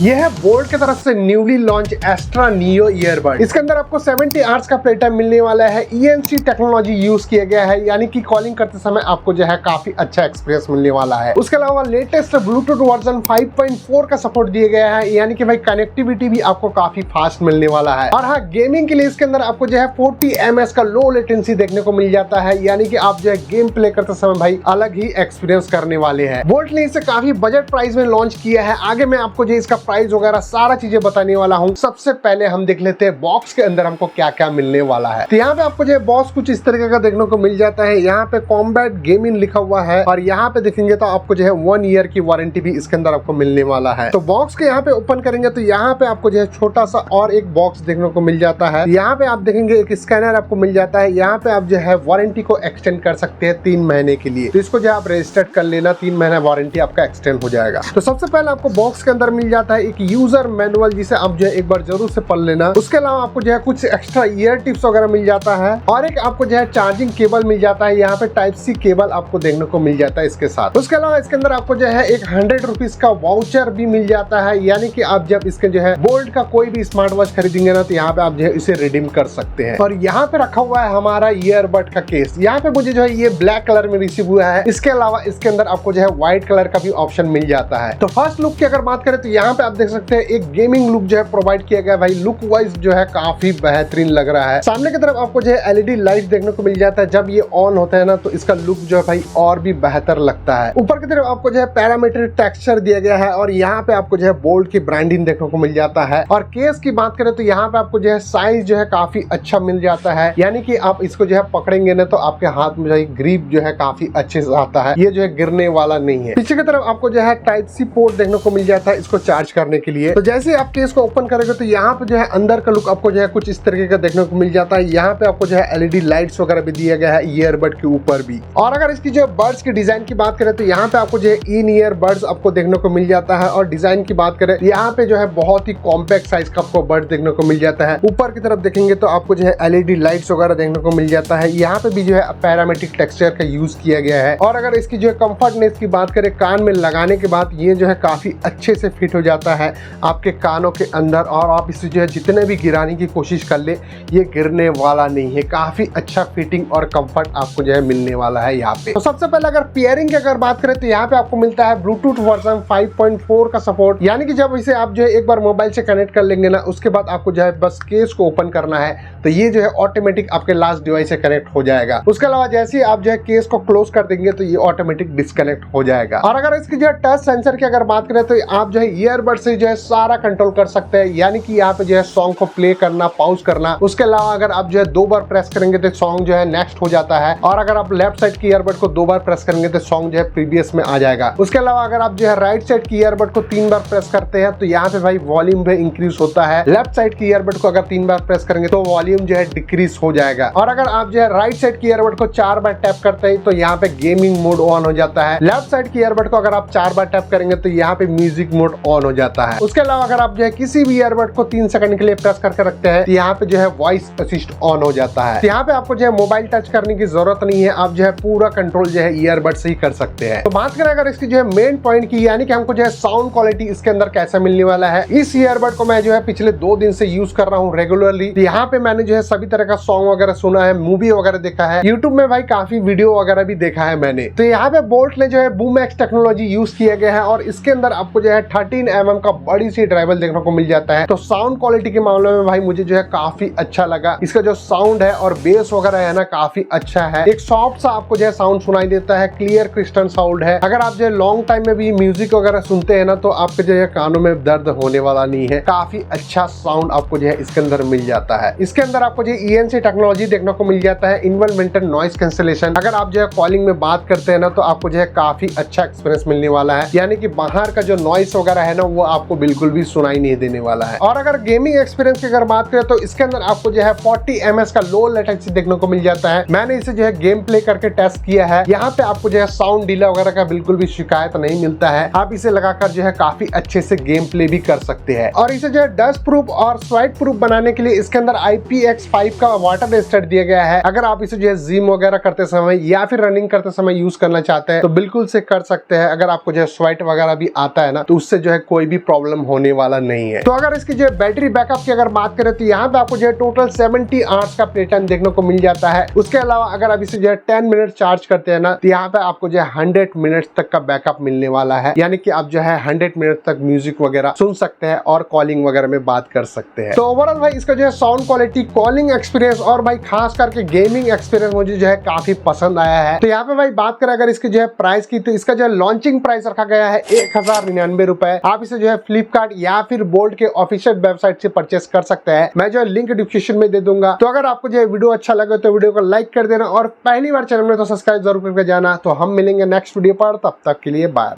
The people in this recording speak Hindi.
यह है बोल्ट की तरफ से newly launch Astra Neo earbud. इसके अंदर आपको 70 आवर्स का प्ले टाइम मिलने वाला है। ENC टेक्नोलॉजी यूज किया गया है, यानी कि कॉलिंग करते समय आपको जो है काफी अच्छा एक्सपीरियंस मिलने वाला है। उसके अलावा लेटेस्ट ब्लूटूथ वर्जन 5.4 का सपोर्ट दिया गया है, यानी कि भाई कनेक्टिविटी भी आपको काफी फास्ट मिलने वाला है। और हाँ, गेमिंग के लिए इसके अंदर आपको जो है 40 ms का लो लेटेंसी देखने को मिल जाता है, यानी कि आप जो है गेम प्ले करते समय भाई अलग ही एक्सपीरियंस करने वाले हैं। बोल्ट ने इसे काफी बजट प्राइस में लॉन्च किया है। आगे मैं आपको जो इसका प्राइस वगैरह सारा चीजें बताने वाला हूँ। सबसे पहले हम देख लेते हैं बॉक्स के अंदर हमको क्या क्या मिलने वाला है। तो यहाँ पे आपको जो बॉक्स कुछ इस तरीके का देखने को मिल जाता है। यहाँ पे कॉम्बैट गेमिंग लिखा हुआ है और यहाँ पे देखेंगे तो आपको जो है 1 ईयर की वारंटी भी इसके अंदर आपको मिलने वाला है। तो बॉक्स के यहाँ पे ओपन करेंगे तो यहाँ पे आपको जो है छोटा सा और एक बॉक्स देखने को मिल जाता है। यहाँ पे आप देखेंगे एक स्कैनर आपको मिल जाता है। यहाँ पे आप जो है वारंटी को एक्सटेंड कर सकते हैं 3 महीने के लिए। तो इसको जो आप रजिस्टर्ड कर लेना, 3 महीना वारंटी आपका एक्सटेंड हो जाएगा। तो सबसे पहले आपको बॉक्स के अंदर मिल जाता है एक यूजर मैनुअल, जिसे आप जो है एक बार जरूर से पढ़ लेना। उसके अलावा आपको जो है कुछ एक्स्ट्रा ईयर टिप्स वगैरह मिल जाता है और एक आपको जो है चार्जिंग केबल मिल जाता है। यहाँ पे टाइप सी केबल आपको देखने को मिल जाता है इसके साथ। उसके अलावा इसके अंदर आपको जो है एक 100 रुपीज का वाउचर भी मिल जाता है, यानी कि आप जब इसके जो है बोल्ट का कोई भी स्मार्ट वॉच खरीदेंगे ना, तो यहाँ पे आप जो है इसे रिडीम कर सकते हैं। और यहाँ पे रखा हुआ है हमारा ईयरबड का केस। यहाँ पे मुझे जो है ये ब्लैक कलर में रिसीव हुआ है। इसके अलावा इसके अंदर आपको जो है व्हाइट कलर का भी ऑप्शन मिल जाता है। तो फर्स्ट लुक की अगर बात करें तो यहाँ पे आप देख सकते हैं एक गेमिंग लुक जो है प्रोवाइड किया गया है। भाई लुक वाइज जो है काफी बेहतरीन लग रहा है। सामने की तरफ आपको जो है LED लाइट देखने को मिल जाता है। जब ये ऑन होता है ना, तो इसका लुक जो है भाई और भी बेहतर लगता है। ऊपर की तरफ आपको जो है पैरामीट्रिक टेक्सचर दिया गया है और यहाँ पे आपको जो है बोल्ट की ब्रांडिंग देखने को मिल जाता है। और केस की बात करें तो यहाँ पे आपको जो है साइज जो है काफी अच्छा मिल जाता है, यानी कि आप इसको जो है पकड़ेंगे ना, तो आपके हाथ में जो है ग्रिप जो है काफी अच्छे से आता है। ये जो है गिरने वाला नहीं है। पीछे की तरफ आपको जो है टाइप सी पोर्ट देखने को मिल जाता है इसको चार्ज करने के लिए। तो जैसे आप केस को ओपन करेंगे तो यहाँ पे जो है अंदर का लुक आपको जो है कुछ इस तरीके का देखने को मिल जाता है। यहाँ पे आपको जो है LED लाइट्स वगैरह भी दिया गया है ईयरबड के ऊपर भी। और अगर इसकी जो बर्ड्स की डिजाइन की बात करें तो यहाँ पे आपको जो है इन ईयर बर्ड्स आपको देखने को मिल जाता है। और डिजाइन की बात करें यहाँ पे जो है बहुत ही कॉम्पैक्ट साइज का आपको बर्ड देखने को मिल जाता है। ऊपर की तरफ देखेंगे तो आपको जो है LED लाइट्स वगैरह देखने को मिल जाता है। यहाँ पे भी जो है पैरामेट्रिक टेक्सचर का यूज किया गया है। और अगर इसकी जो है कंफर्टनेस की बात करें, कान में लगाने के बाद ये जो है काफी अच्छे से फिट हो जाता है आपके कानों के अंदर। और आप इसे जो है जितने भी गिराने की कोशिश कर ले, ये गिरने वाला नहीं है। काफी अच्छा फिटिंग और कंफर्ट आपको जो है मिलने वाला है यहाँ पे। तो सबसे पहले अगर पेयरिंग की अगर बात करें तो यहाँ पे आपको मिलता है ब्लूटूथ वर्जन 5.4 का सपोर्ट, यानी कि जब इसे आप जो है एक बार मोबाइल से कनेक्ट कर लेंगे ना, उसके बाद आपको जो है बस केस को ओपन करना है, तो ये जो है ऑटोमेटिक आपके लास्ट डिवाइस से कनेक्ट हो जाएगा। उसके अलावा जैसे ही आप जो है केस को क्लोज कर देंगे तो ये ऑटोमेटिक डिस्कनेक्ट हो जाएगा। और अगर इसकी जो है टच सेंसर की अगर बात करें तो आप जो है ईयरबड से जो है सारा कंट्रोल कर सकते हैं, यानी कि यहाँ पे जो है सॉन्ग को प्ले करना, पॉज करना। उसके अलावा अगर आप जो है 2 बार प्रेस करेंगे तो सॉन्ग जो है नेक्स्ट हो जाता है। और अगर आप लेफ्ट साइड की ईयरबड को 2 बार प्रेस करेंगे तो सॉन्ग जो है प्रीवियस में आ जाएगा। उसके अलावा अगर आप जो है राइट साइड की ईयरबड को 3 बार प्रेस करते हैं तो यहाँ पे भाई वॉल्यूम भी इंक्रीज होता है। लेफ्ट साइड की ईयरबड को अगर 3 बार प्रेस करेंगे तो वॉल्यूम जो है डिक्रीज हो जाएगा। और अगर आप जो है राइट साइड की ईयरबड को 4 बार टैप करते हैं तो यहाँ पे गेमिंग मोड ऑन हो जाता है। लेफ्ट साइड की ईयरबड को अगर आप 4 बार टैप करेंगे तो यहाँ पे म्यूजिक मोड ऑन हो जाता है। उसके अलावा अगर आप जो है किसी भी ईयरबड को 3 सेकंड के लिए प्रेस करके रखते हैं तो यहाँ पे जो है वॉइस असिस्ट ऑन हो जाता है। तो यहाँ पे आपको जो है मोबाइल टच करने की जरूरत नहीं है, आप जो है पूरा कंट्रोल जो है ईयरबड से ही कर सकते हैं। तो बात करें अगर इसकी जो है मेन पॉइंट की, यानी कि हमको जो है साउंड क्वालिटी इसके अंदर कैसा मिलने वाला है। इस ईयरबड को मैं जो है पिछले 2 दिन से यूज कर रहा हूँ रेगुलरली। तो यहाँ पे मैंने जो है सभी तरह का सॉन्ग वगैरह सुना है, मूवी वगैरह देखा है, यूट्यूब में भाई काफी वीडियो वगैरह भी देखा है मैंने। तो यहाँ पे बोल्ट ने जो है बूमैक्स टेक्नोलॉजी यूज किया गया है और इसके अंदर आपको जो है 13 mm का बड़ी सी ड्राइवर देखने को मिल जाता है। तो साउंड क्वालिटी के मामले में भाई मुझे जो है काफी अच्छा लगा। इसका जो साउंड है और बेस वगैरह है ना, काफी अच्छा है। एक सॉफ्ट सा आपको जो है साउंड सुनाई देता है, क्लियर क्रिस्टल साउंड है। अगर आप जो है लॉन्ग टाइम में भी म्यूजिक वगैरह सुनते हैं ना, तो आपके जो है कानों में दर्द होने वाला नहीं है। काफी अच्छा साउंड आपको जो है इसके अंदर मिल जाता है। इसके अंदर आपको जो ENC टेक्नोलॉजी देखने को मिल जाता है, इन्वॉल्वमेंटल नॉइस कैंसिलेशन। अगर आप जो है कॉलिंग में बात करते हैं ना, तो आपको जो है काफी अच्छा एक्सपीरियंस मिलने वाला है, यानी कि बाहर का जो नॉइस वगैरह है ना, वो आपको बिल्कुल भी सुनाई नहीं देने वाला है। और अगर गेमिंग एक्सपीरियंस की अगर बात करें तो इसके अंदर आपको जो है 40 ms का लो लेटेंसी देखने को मिल जाता है। मैंने इसे जो है गेम प्ले करके टेस्ट किया है। यहाँ पे आपको जो है साउंड डिले वगैरह का बिल्कुल भी शिकायत नहीं मिलता है। आप इसे लगाकर जो है काफी अच्छे से गेम प्ले भी कर सकते हैं। और इसे जो है डस्ट प्रूफ और स्वाइट प्रूफ बनाने के लिए इसके अंदर IPX5 का वाटर रेजिस्टेंट दिया गया है। अगर आप इसे जो है जिम वगैरह करते समय या फिर रनिंग करते समय यूज करना चाहते हैं तो बिल्कुल से कर सकते हैं। अगर आपको जो है स्वाइट वगैरह भी आता है ना, तो उससे जो है कोई भी प्रॉब्लम होने वाला नहीं है। तो अगर इसकी जो बैटरी बैकअप की अगर बात करें तो यहाँ पे आपको जो है टोटल 70 आवर्स का प्ले टाइम देखने को मिल जाता है। उसके अलावा अगर आप इसे जो है 10 मिनट चार्ज करते हैं ना, तो यहाँ पे आपको जो है 100 मिनट तक का बैकअप मिलने वाला है, यानी कि आप जो है 100 मिनट तक म्यूजिक वगैरह सुन सकते हैं और कॉलिंग वगैरह में बात कर सकते हैं। तो ओवरऑल भाई इसका जो है साउंड क्वालिटी, कॉलिंग एक्सपीरियंस और भाई खास करके गेमिंग एक्सपीरियंस मुझे जो है काफी पसंद आया है। तो यहाँ पे भाई बात करें अगर इसके जो है प्राइस की, तो इसका जो है लॉन्चिंग प्राइस रखा गया है 1099 रुपए। आप इसे जो है फ्लिपकार्ट या फिर बोल्ट के ऑफिशियल वेबसाइट से परचेस कर सकते हैं। मैं जो है लिंक डिस्क्रिप्शन में दे दूंगा। तो अगर आपको जो है वीडियो अच्छा लगे तो वीडियो को लाइक कर देना और पहली बार चैनल में तो सब्सक्राइब जरूर करके जाना। तो हम मिलेंगे नेक्स्ट वीडियो पर, तब तक के लिए बाय।